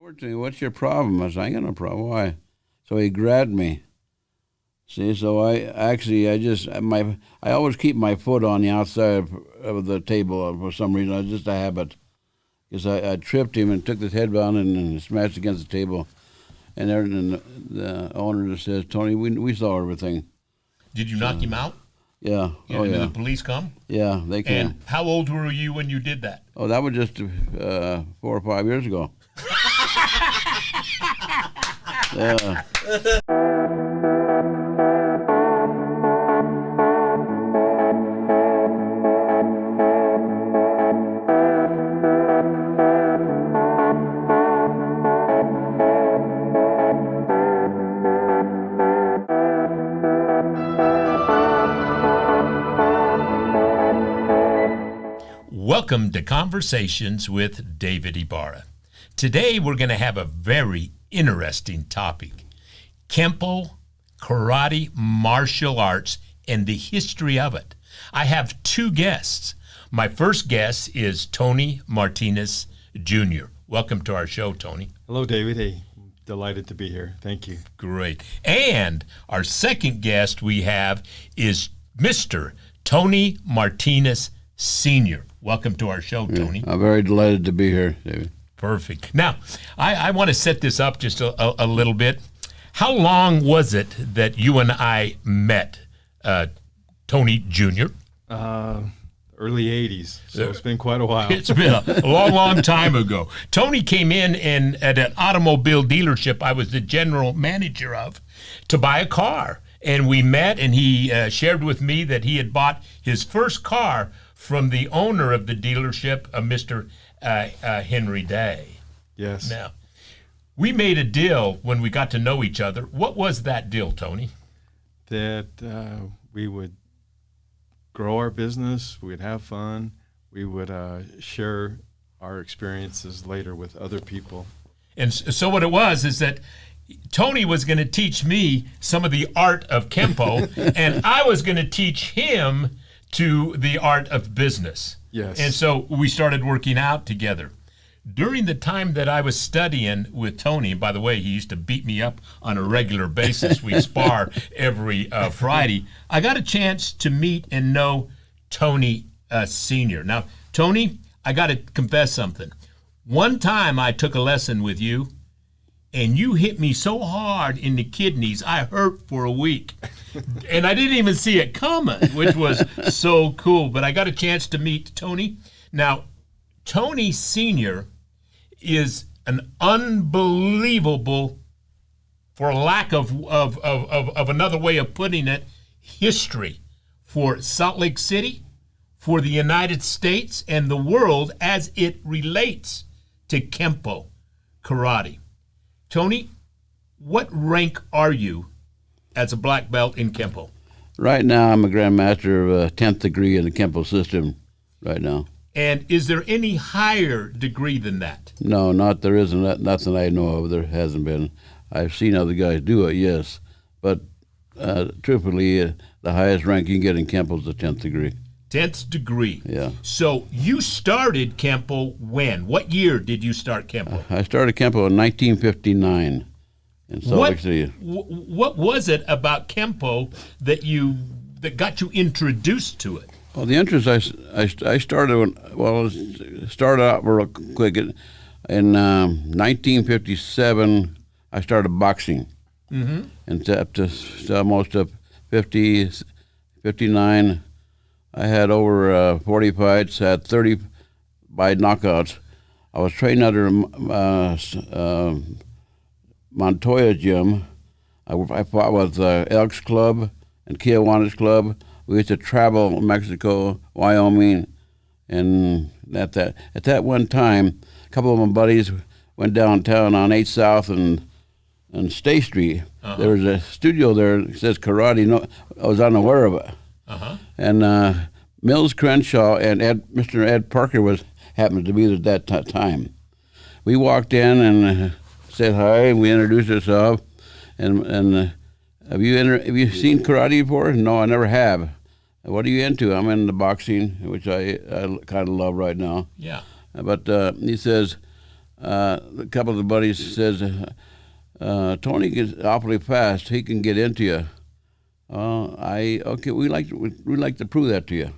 over to me, what's your problem? I said, I ain't got no problem. Why? So he grabbed me. See, so I always keep my foot on the outside of the table for some reason. It's just a habit. Because I tripped him and took his head down and smashed against the table. And the owner just says, Tony, we saw everything. Did you knock him out? Yeah. Yeah. Did the police come? Yeah, they came. And how old were you when you did that? Oh, that was just 4 or 5 years ago. Yeah. Welcome to Conversations with David Ibarra. Today we're going to have a very interesting topic. Kempo, karate, martial arts, and the history of it. I have two guests. My first guest is Tony Martinez Jr. Welcome to our show, Tony. Hello, David. Hey, delighted to be here. Thank you. Great. And our second guest we have is Mr. Tony Martinez Sr. Welcome to our show, Tony. I'm very delighted to be here, David. Perfect. Now, I want to set this up just a little bit. How long was it that you and I met, Tony Jr.? Early 80s, so it's been quite a while. It's been a long, long time ago. Tony came in at an automobile dealership I was the general manager of to buy a car. And we met, and he shared with me that he had bought his first car from the owner of the dealership, Mr. Henry Day. Yes. Now, we made a deal when we got to know each other. What was that deal, Tony? That we would grow our business, we'd have fun, we would share our experiences later with other people. And so what it was is that Tony was going to teach me some of the art of Kempo, and I was going to teach him to the art of business. Yes. And so we started working out together. During the time that I was studying with Tony, by the way, he used to beat me up on a regular basis. We spar every Friday. I got a chance to meet and know Tony Sr. Now, Tony, I got to confess something. One time I took a lesson with you, and you hit me so hard in the kidneys, I hurt for a week. And I didn't even see it coming, which was so cool. But I got a chance to meet Tony. Now, Tony Sr. is an unbelievable, for lack of another way of putting it, history for Salt Lake City, for the United States, and the world as it relates to Kempo karate. Tony, what rank are you as a black belt in Kempo? Right now, I'm a grandmaster of 10th degree in the Kempo system right now. And is there any higher degree than that? No, there isn't. Nothing I know of. There hasn't been. I've seen other guys do it, yes. But truthfully, the highest rank you can get in Kempo is the 10th degree. 10th degree. Yeah. So you started Kempo when? What year did you start Kempo? I started Kempo in 1959 in Salt Lake City. What was it about Kempo that got you introduced to it? Well, the interest I started out real quick. In 1957, I started boxing. Mm-hmm. And up to almost up 50, 59, I had over 40 fights, had 30 by knockouts. I was trained under Montoya Gym. I fought with Elks Club and Kiwanis Club. We used to travel Mexico, Wyoming, and at that one time, a couple of my buddies went downtown on 8th South and State Street. Uh-huh. There was a studio there that says karate. No, I was unaware of it. Uh-huh. And Mills Crenshaw and Mr. Ed Parker happened to be there at that time. We walked in and said hi, and we introduced ourselves. And have you seen karate before? No, I never have. What are you into? I'm into boxing, which I kind of love right now. Yeah. But he says, a couple of the buddies says, Tony gets awfully fast. He can get into you. Okay. We like to prove that to you.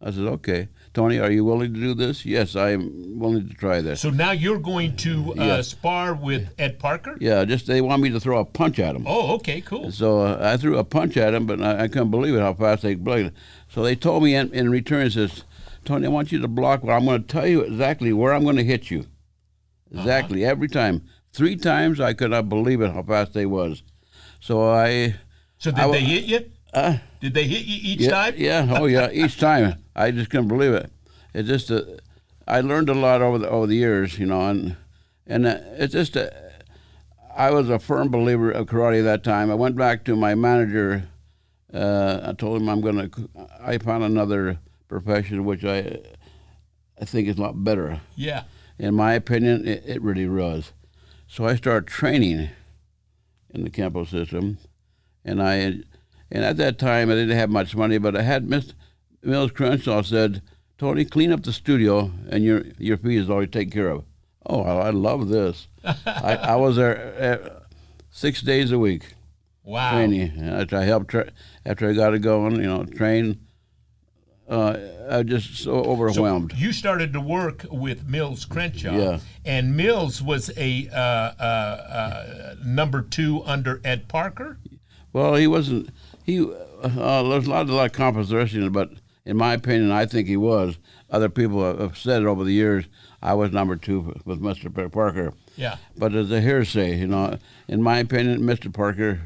I said, okay. Tony, are you willing to do this? Yes, I am willing to try this. So now you're going to spar with Ed Parker? Yeah, just they want me to throw a punch at him. Oh, okay, cool. So I threw a punch at him, but I couldn't believe it how fast they blocked. So they told me in return, says, Tony, I want you to block. Well, I'm going to tell you exactly where I'm going to hit you. Exactly, every time. 3 times, I could not believe it how fast they was. So So did they hit you? Did they hit you each time? Yeah, oh yeah, each time. I just couldn't believe it. It just, I learned a lot over the years, you know, and it's just, I was a firm believer of karate at that time. I went back to my manager. I told him I found another profession which I think is a lot better. Yeah. In my opinion, it really was. So I started training in the Kempo system, and at that time I didn't have much money, but I had Mills Crenshaw said, Tony, clean up the studio, and your fee is already taken care of. Oh, I love this. I was there 6 days a week. Wow. Training. After I helped, after I got it going, you know, train. I was just so overwhelmed. So you started to work with Mills Crenshaw, Yeah. and Mills was a number 2 under Ed Parker. Well, he wasn't. There's a lot of composition, but in my opinion, I think he was. Other people have said it over the years. I was number 2 with Mr. Parker. Yeah. But as a hearsay, you know, in my opinion, Mr. Parker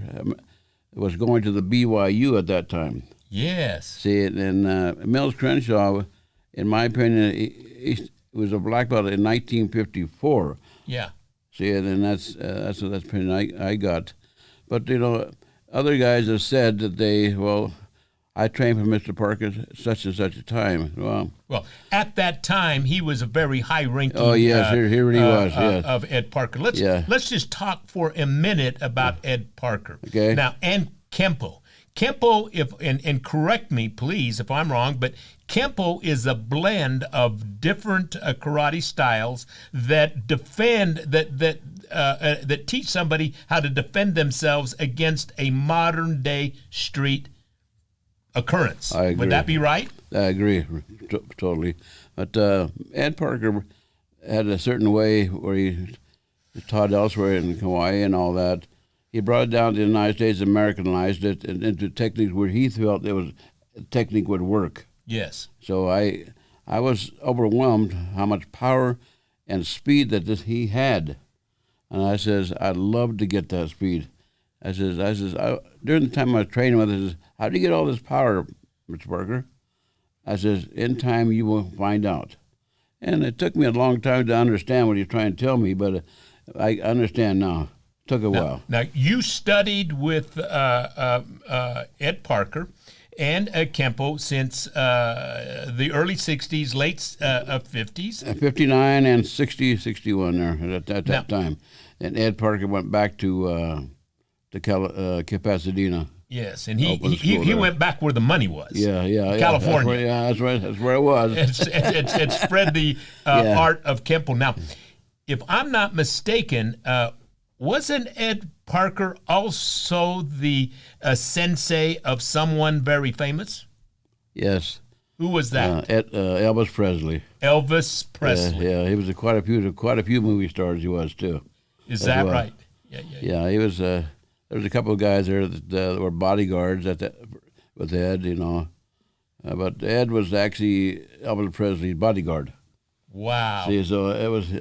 was going to the BYU at that time. Yes. See, and Mills Crenshaw, in my opinion, he was a black belt in 1954. Yeah. See, and that's the opinion I got. But, you know, other guys have said that I trained for Mr. Parker such and such a time. Well, at that time, he was a very high-ranking. Oh yes, here he was. Yes. Of Ed Parker. Let's just talk for a minute about Ed Parker. Okay. Now, and Kempo. Kempo, and correct me, please, if I'm wrong, but Kempo is a blend of different karate styles that that teach somebody how to defend themselves against a modern-day street occurrence. I agree. Would that be right? I agree, totally. But Ed Parker had a certain way where he taught elsewhere in Hawaii and all that. He brought it down to the United States, Americanized it, and into techniques where he felt technique would work. Yes. So I was overwhelmed how much power and speed that he had. And I says, I'd love to get that speed. I says, during the time I was training with him, I says, how do you get all this power, Mr. Parker? I says, in time you will find out. And it took me a long time to understand what he was trying to tell me, but I understand now. It took a while. Now, you studied with Ed Parker and Kempo since the early 60s, late 50s. 59 and 61 there at that time. And Ed Parker went back to Pasadena. Yes, and he went back where the money was. Yeah. California. That's where it was. It spread the art of Kempo. Now, if I'm not mistaken, wasn't Ed Parker also the sensei of someone very famous? Yes. Who was that? Elvis Presley. Elvis Presley. Yeah, he was quite a few movie stars. He was too. Is that right? Yeah, he was. There was a couple of guys there that were bodyguards with Ed, you know, but Ed was actually Elvis Presley's bodyguard. Wow. See, so it was.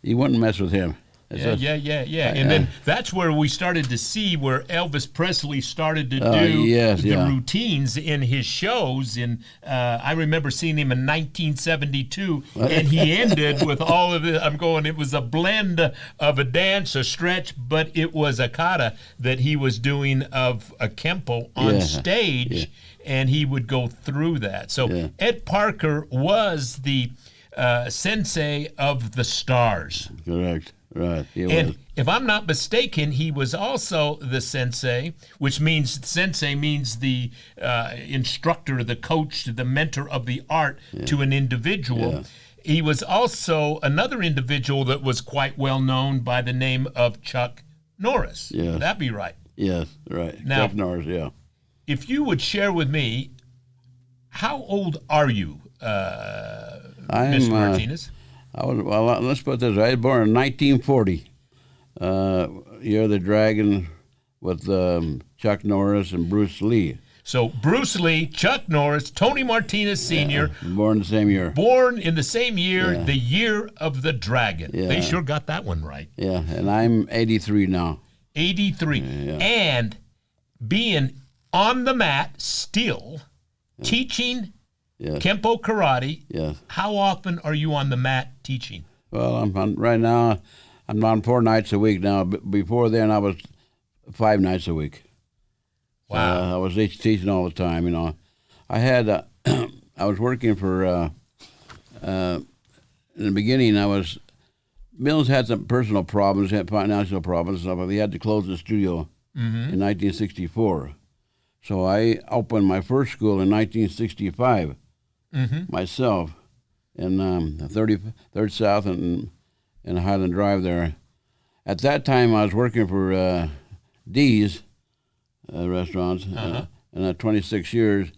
You wouldn't mess with him. Yeah. And then that's where we started to see where Elvis Presley started to do the routines in his shows. And I remember seeing him in 1972, and he ended with all of it. It was a blend of a dance, a stretch, but it was a kata that he was doing of a Kempo on stage, and he would go through that. So Ed Parker was the sensei of the stars. Correct. Right. And if I'm not mistaken, he was also the sensei, which means sensei means the instructor, the coach, the mentor of the art to an individual. he was also another individual that was quite well known by the name of Chuck Norris. Yes. Would that be right? Yes, right. Now- Chuck Norris, yeah. If you would share with me, how old are you, Mr. Martinez? Let's put this. I was born in 1940. Year of the Dragon with Chuck Norris and Bruce Lee. So Bruce Lee, Chuck Norris, Tony Martinez Sr., Born the same year. born in the same year, Yeah. the year of the dragon. Yeah. They sure got that one right. Yeah, and I'm 83 now. 83. Yeah. And being on the mat still, teaching Yes. Kempo karate. Yes. How often are you on the mat teaching? Well, right now, I'm on 4 nights a week now. Before then, I was 5 nights a week. Wow. I was teaching all the time, you know. I had, I was working for, in the beginning, Mills had some personal problems, had financial problems, so he had to close the studio in 1964. So I opened my first school in 1965 myself in 33rd South and Highland Drive there. At that time, I was working for D's restaurants in 26 years,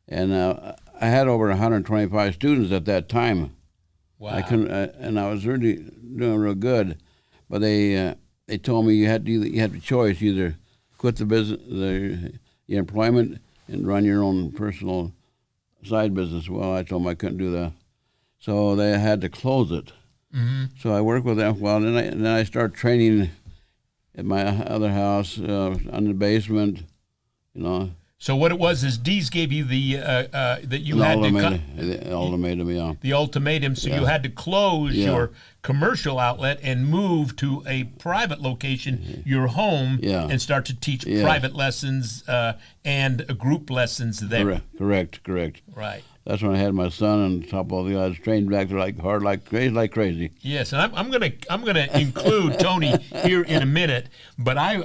and I had over 125 students at that time. Wow. I couldn't, and I was really doing real good, but they told me you had a choice: either quit the business, your employment, and run your own personal side business. Well, I told them I couldn't do that, so they had to close it. So I worked with them. Well, then I started training at my other house on the basement, you know. So what it was is D's gave you the that you The had to ultimatum, the ultimatum, yeah. the ultimatum, so you had to close your commercial outlet and move to a private location, your home, and start to teach private lessons and group lessons there. Correct. Right. That's when I had my son and top of all the guys trained back there like crazy. Yes, and I'm gonna include Tony here in a minute, but I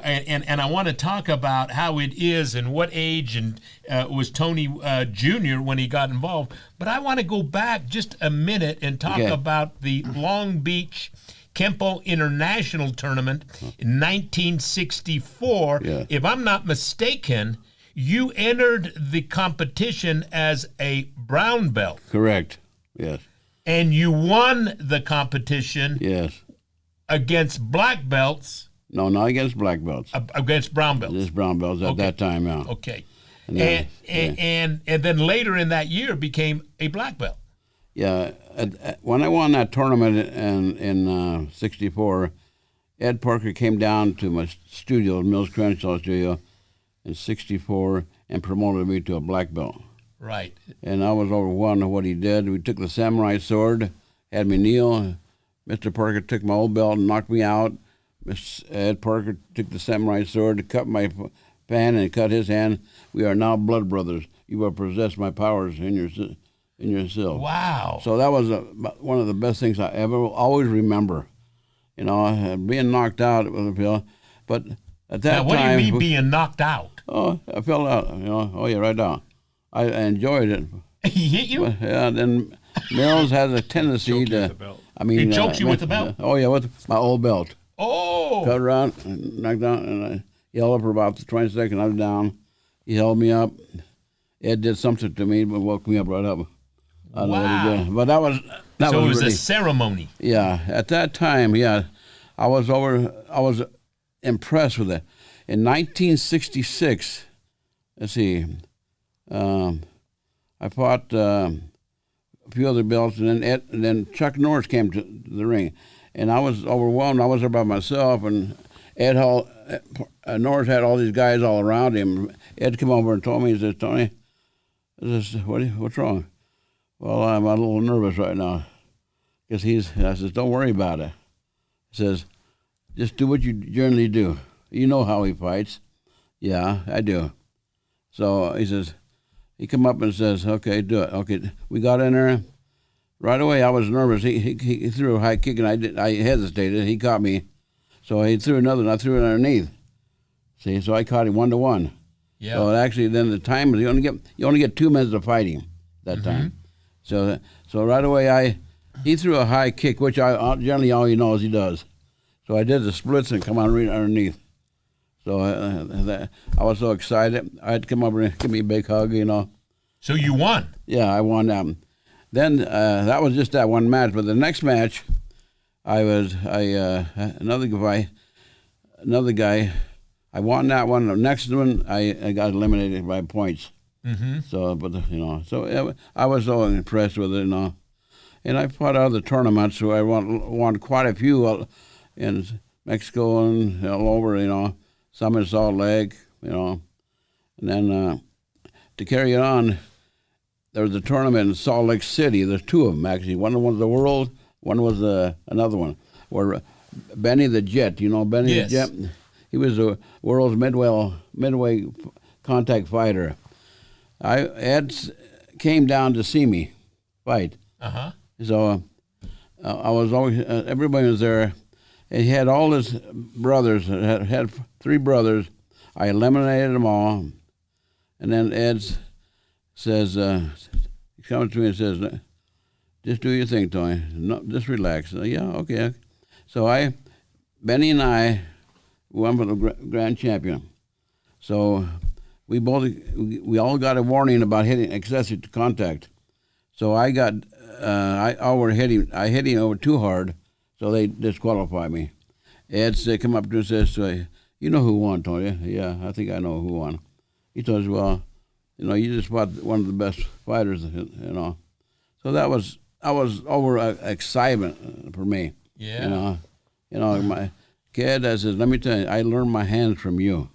want to talk about how it is and what age and was Tony Jr. when he got involved. But I want to go back just a minute and talk about the Long Beach Kempo International Tournament in 1964. Yeah. If I'm not mistaken, you entered the competition as a brown belt. Correct. Yes. And you won the competition Yes. against black belts. No, not against black belts. Against brown belts. Just brown belts at that time, yeah. Okay. And And then later in that year became a black belt. Yeah. When I won that tournament in '64, Ed Parker came down to my studio, Mills Crenshaw studio, in '64 and promoted me to a black belt. Right. And I was overwhelmed at what he did. We took the samurai sword, had me kneel. Mr. Parker took my old belt and knocked me out. Ed Parker took the samurai sword, cut my fan and cut his hand. We are now blood brothers. You will possess my powers in yourself. Wow. So that was one of the best things I ever always remember. You know, being knocked out with a pill. But at that time... Now, what do you mean being knocked out? Oh, I fell out, you know. Oh, yeah, right down. I enjoyed it. He hit you? But, yeah, then Mills has a tendency to... He choked you with the belt? Oh, yeah, with my old belt. Oh! Cut around, and knocked down, and I yelled up for about 20 seconds. I was down. He held me up. Ed did something to me, but woke me up right up. I don't know what he did. But that was So it was really, a ceremony. Yeah, at that time, I was impressed with it. In 1966, let's see, I fought a few other belts, and then Chuck Norris came to the ring, and I was overwhelmed. I was there by myself, and Norris had all these guys all around him. Ed came over and told me, he says, "Tony, what's wrong?" "Well, I'm a little nervous right now." I says, "Don't worry about it." He says, "Just do what you generally do. You know how he fights." "Yeah, I do." So he says, he come up and says, "Okay, do it." Okay, we got in there. Right away, I was nervous. He threw a high kick, and I hesitated. He caught me. So he threw another, and I threw it underneath. See, so I caught him 1-1. Yeah. So actually, then the time was you only get 2 minutes of fighting that time. So right away he threw a high kick, which I generally all he knows he does. So I did the splits and come on right underneath. So I was so excited. I had to come over and give me a big hug, So you won. Yeah, I won. Then that was just that one match. But the next match, another guy. I won that one. The next one, I got eliminated by points. Mm-hmm. So I was so impressed with it, And I fought other tournaments, so I won quite a few in Mexico and all over, some in Salt Lake, And then to carry it on, there was a tournament in Salt Lake City. There's two of them, actually. One was the world, one was another one, where Benny the Jet, Benny Yes. the Jet? He was the world's midway contact fighter. Ed came down to see me fight. Uh-huh. So I was always, everybody was there. And he had all his brothers, had 3 brothers. I eliminated them all. And then Ed says, he comes to me and says, just do your thing, Tony. No, just relax. Yeah, okay. So Benny and I won for the grand champion. So we all got a warning about hitting excessive contact. So I hit him over too hard, so they disqualified me. Ed come up to me and says, you know who won, Tony? Yeah, I think I know who won. He told us, well, you just fought one of the best fighters, So that was over excitement for me. Yeah. My kid, I said, let me tell you, I learned my hands from you.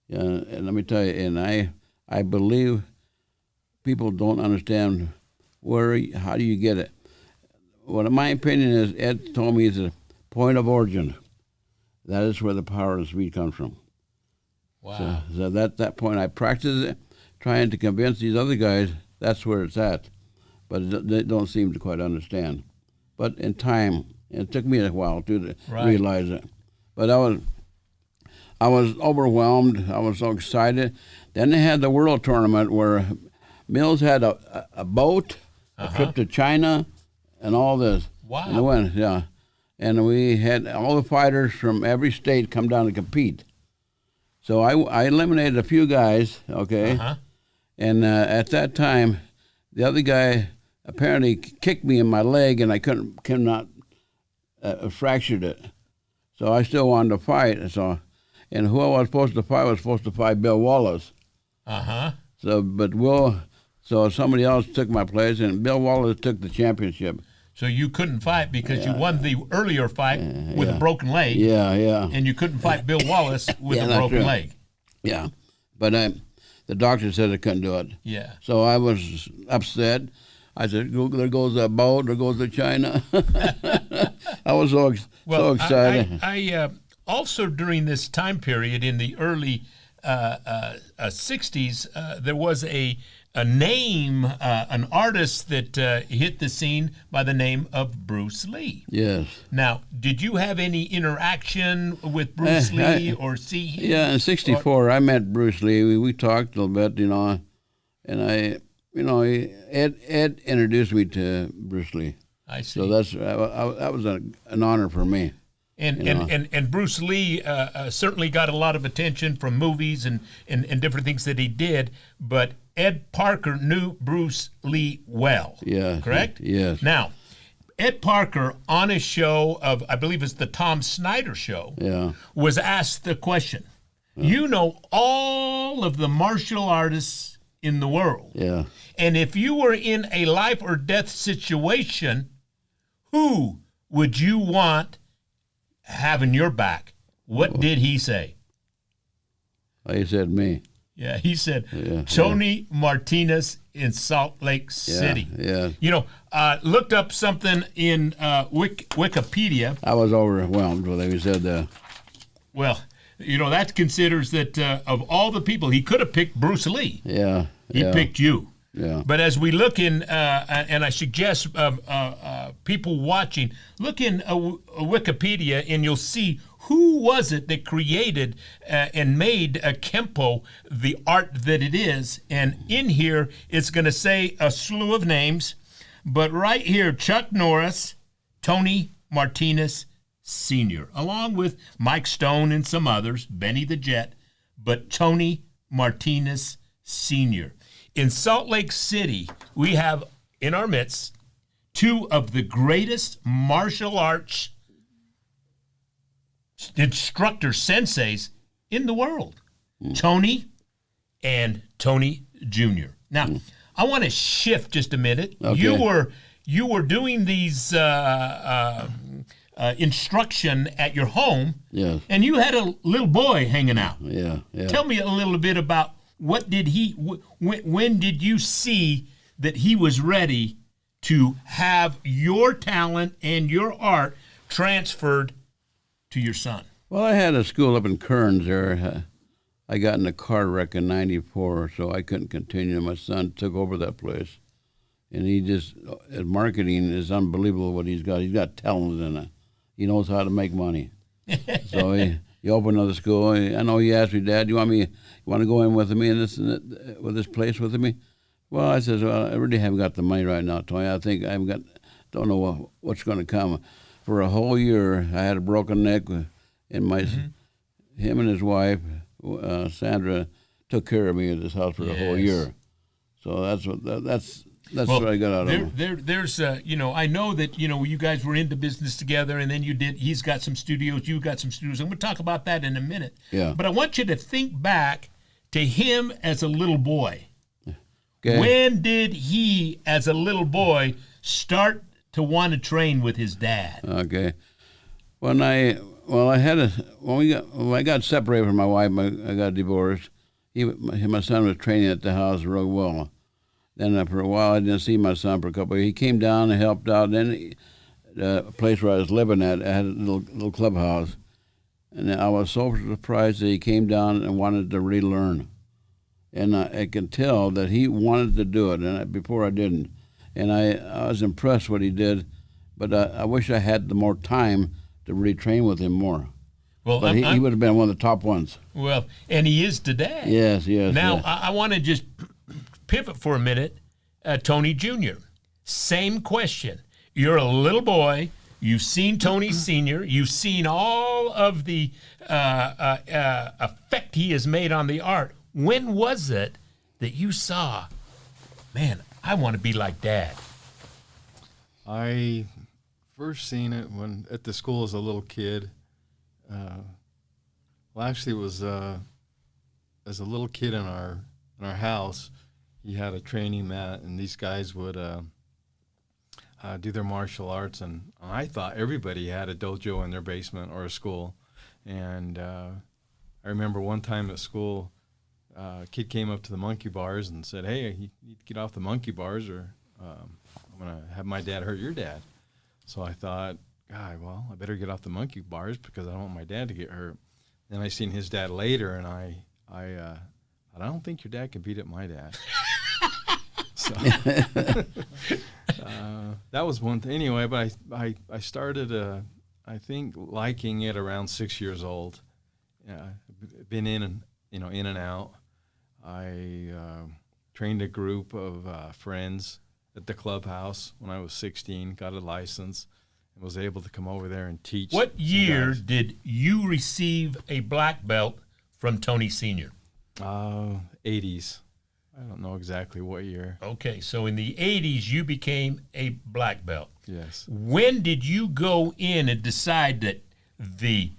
Yeah, and let me tell you, and I believe people don't understand how do you get it. What my opinion is, Ed told me, is a point of origin. That is where the power of speed comes from. Wow. So that point, I practice it, trying to convince these other guys that's where it's at, but they don't seem to quite understand. But in time, it took me a while to realize it. But I was overwhelmed. I was so excited. Then they had the world tournament where Mills had a boat, a trip to China, and all this. Wow. And went, yeah. And we had all the fighters from every state come down to compete. So I eliminated a few guys, okay? Uh-huh. And at that time, the other guy apparently kicked me in my leg, and I cannot fractured it. So I still wanted to fight. And who I was supposed to fight Bill Wallace. Uh-huh. So somebody else took my place, and Bill Wallace took the championship. So you couldn't fight because you won the earlier fight with a broken leg. Yeah. And you couldn't fight Bill Wallace with a broken leg. Yeah. But the doctor said I couldn't do it. Yeah. So I was upset. I said, there goes that boat, there goes the China. I was so excited. I also, during this time period in the early 60s, there was an artist that hit the scene by the name of Bruce Lee. Yes. Now, did you have any interaction with Bruce Lee or see him? Yeah, in '64, I met Bruce Lee. We talked a little bit, and Ed introduced me to Bruce Lee. I see. So that was an honor for me. And Bruce Lee certainly got a lot of attention from movies and different things that he did, but Ed Parker knew Bruce Lee well. Yeah. Correct? Yes. Now, Ed Parker on his show of, I believe it's the Tom Snyder show, was asked the question, you know all of the martial artists in the world. Yeah. And if you were in a life or death situation, who would you want having your back? What did he say? He said me. Yeah, he said Tony Martinez in Salt Lake City. Yeah. Looked up something in Wikipedia. I was overwhelmed when he said that. Well, that considers that of all the people, he could have picked Bruce Lee. Yeah. He picked you. Yeah. But as we look in, and I suggest people watching, look in Wikipedia and you'll see who was it that created and made Kempo the art that it is. And in here, it's going to say a slew of names. But right here, Chuck Norris, Tony Martinez Sr., along with Mike Stone and some others, Benny the Jet, but Tony Martinez Sr. In Salt Lake City, we have in our midst two of the greatest martial arts instructor senseis in the world, Tony and Tony Jr. Now, I want to shift just a minute. Okay. You were doing these instruction at your home, Yes. and you had a little boy hanging out. Yeah. Tell me a little bit about what did when did you see that he was ready to have your talent and your art transferred to your son? Well, I had a school up in Kearns there. I got in a car wreck in '94, so I couldn't continue. My son took over that place, and his marketing is unbelievable what he's got. He's got talent in it. He knows how to make money. So he opened another school. I know he asked me, Dad, you want to go in with me in with this place with me? Well, I says, well, I really haven't got the money right now, Tony. I think don't know what's going to come. For a whole year, I had a broken neck, and him and his wife, Sandra, took care of me at this house for a whole year. So that's what I got out of him. There's I know that you guys were into business together, and then he's got some studios, you got some studios. I'm going to talk about that in a minute. Yeah. But I want you to think back to him as a little boy. Okay. When did he, as a little boy, start to want to train with his dad? Okay. When I got separated from my wife, I got divorced. My son was training at the house real well. Then for a while, I didn't see my son for a couple of years. He came down and helped out. Then the place where I was living at, I had a little clubhouse. And I was so surprised that he came down and wanted to relearn. And I could tell that he wanted to do it, and before I didn't. And I was impressed what he did, but I wish I had the more time to really train with him more. Well, but he would have been one of the top ones. Well, and he is today. Yes. Now, yes. I want to just pivot for a minute. Tony Jr., same question. You're a little boy. You've seen Tony Sr. You've seen all of the effect he has made on the art. When was it that you saw, man, I want to be like Dad? I first seen it when at the school as a little kid. Actually, it was as a little kid in our house. He had a training mat, and these guys would do their martial arts. And I thought everybody had a dojo in their basement or a school. And I remember one time at school, a kid came up to the monkey bars and said, "Hey, you need to get off the monkey bars, or I'm going to have my dad hurt your dad." So I thought, God, well, I better get off the monkey bars because I don't want my dad to get hurt. Then I seen his dad later, and I don't think your dad can beat up my dad. So that was one thing. Anyway, but I started, I think, liking it around 6 years old. Been in and out. I trained a group of friends at the clubhouse when I was 16, got a license, and was able to come over there and teach. What year did you receive a black belt from Tony Sr.? 80s. I don't know exactly what year. Okay, so in the 80s, you became a black belt. Yes. When did you go in and decide that the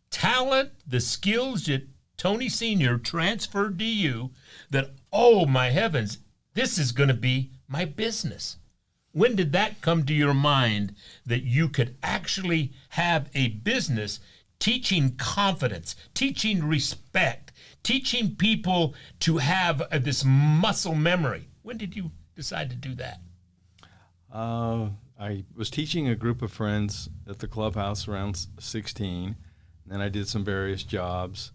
talent, the skills that Tony Sr. transferred to you, that, oh, my heavens, this is going to be my business? When did that come to your mind that you could actually have a business teaching confidence, teaching respect, teaching people to have this muscle memory? When did you decide to do that? I was teaching a group of friends at the clubhouse around 16, and then I did some various jobs.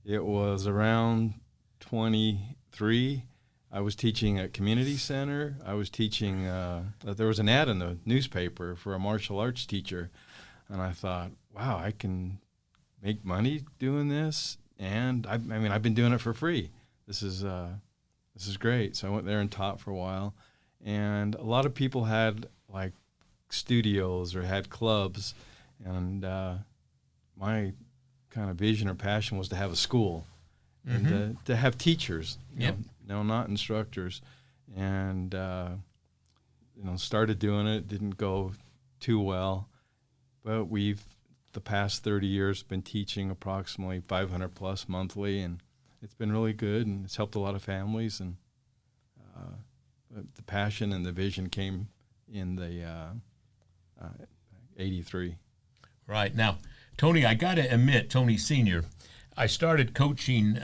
It was around 23. I was teaching at community center. I was teaching, there was an ad in the newspaper for a martial arts teacher, and I thought, wow, I can make money doing this, and I've been doing it for free. This is great. So I went there and taught for a while, and a lot of people had like studios or had clubs, and my kind of vision or passion was to have a school and to have teachers, not instructors, and started doing it. Didn't go too well, but the past 30 years been teaching approximately 500 plus monthly, and it's been really good, and it's helped a lot of families. And the passion and the vision came in the 83. Right. Now, Tony, I got to admit, Tony Sr., I started coaching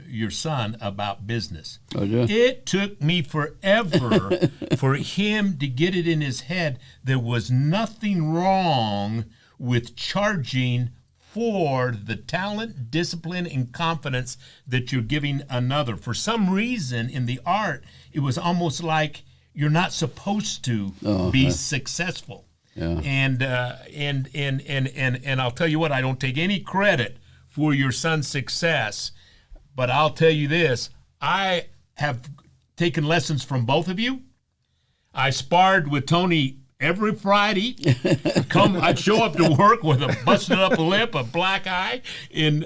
your son about business. Oh, yeah? It took me forever for him to get it in his head there was nothing wrong with charging for the talent, discipline, and confidence that you're giving another. For some reason in the art, it was almost like you're not supposed to be successful. Yeah. And I'll tell you what, I don't take any credit for your son's success, but I'll tell you this, I have taken lessons from both of you. I sparred with Tony every Friday. I'd show up to work with a busted up lip, a black eye, and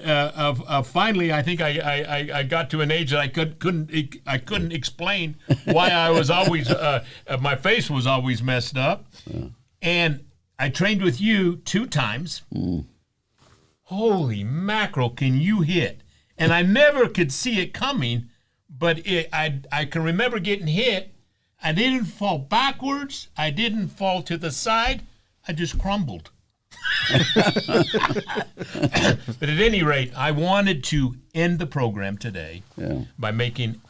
finally, I think I got to an age that I couldn't explain why I was always my face was always messed up, and I trained with you 2 times. Holy mackerel! Can you hit? And I never could see it coming, but I can remember getting hit. I didn't fall backwards. I didn't fall to the side. I just crumbled. But at any rate, I wanted to end the program today by making,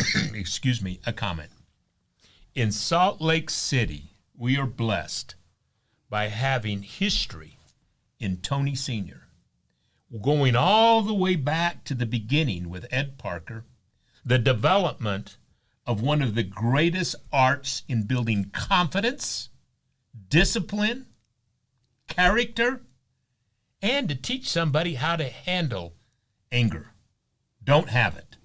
a comment. In Salt Lake City, we are blessed by having history in Tony Sr. Going all the way back to the beginning with Ed Parker, the development of one of the greatest arts in building confidence, discipline, character, and to teach somebody how to handle anger. Don't have it.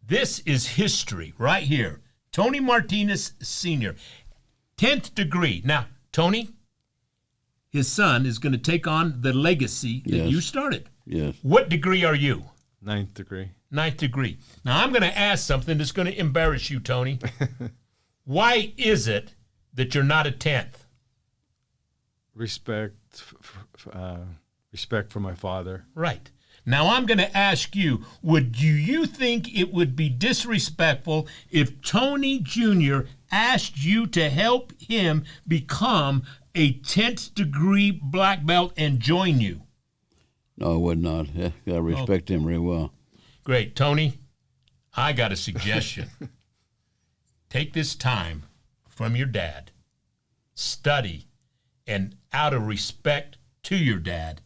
This is history right here. Tony Martinez Sr., 10th degree. Now, Tony, his son is going to take on the legacy that you started. Yes. What degree are you? 9th degree. 9th degree. Now, I'm going to ask something that's going to embarrass you, Tony. Why is it that you're not a 10th? Respect for my father. Right. Now, I'm going to ask you, do you think it would be disrespectful if Tony Jr. asked you to help him become a 10th degree black belt and join you? No, I would not. I respect him very well. Great. Tony, I got a suggestion. Take this time from your dad, study, and out of respect to your dad,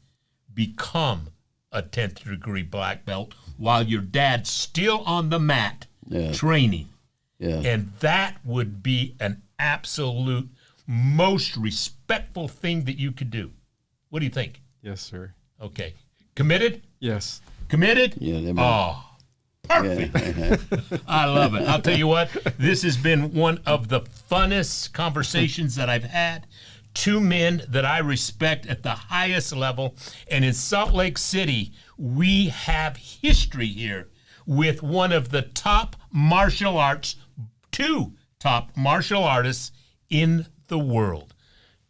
become a 10th degree black belt while your dad's still on the mat training. Yeah. And that would be an absolute most respectful thing that you could do. What do you think? Yes, sir. Okay. Committed? Yes. Committed? Yeah. Perfect. Yeah. I love it. I'll tell you what, this has been one of the funnest conversations that I've had. 2 men that I respect at the highest level. And in Salt Lake City, we have history here with one of the top martial arts, 2 top martial artists in the world,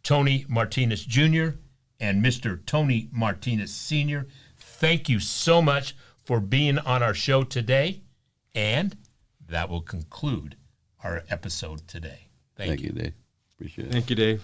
Tony Martinez Jr. and Mr. Tony Martinez Sr. Thank you so much for being on our show today. And that will conclude our episode today. Thank you. Thank you, Dave. Appreciate it. Thank you, Dave.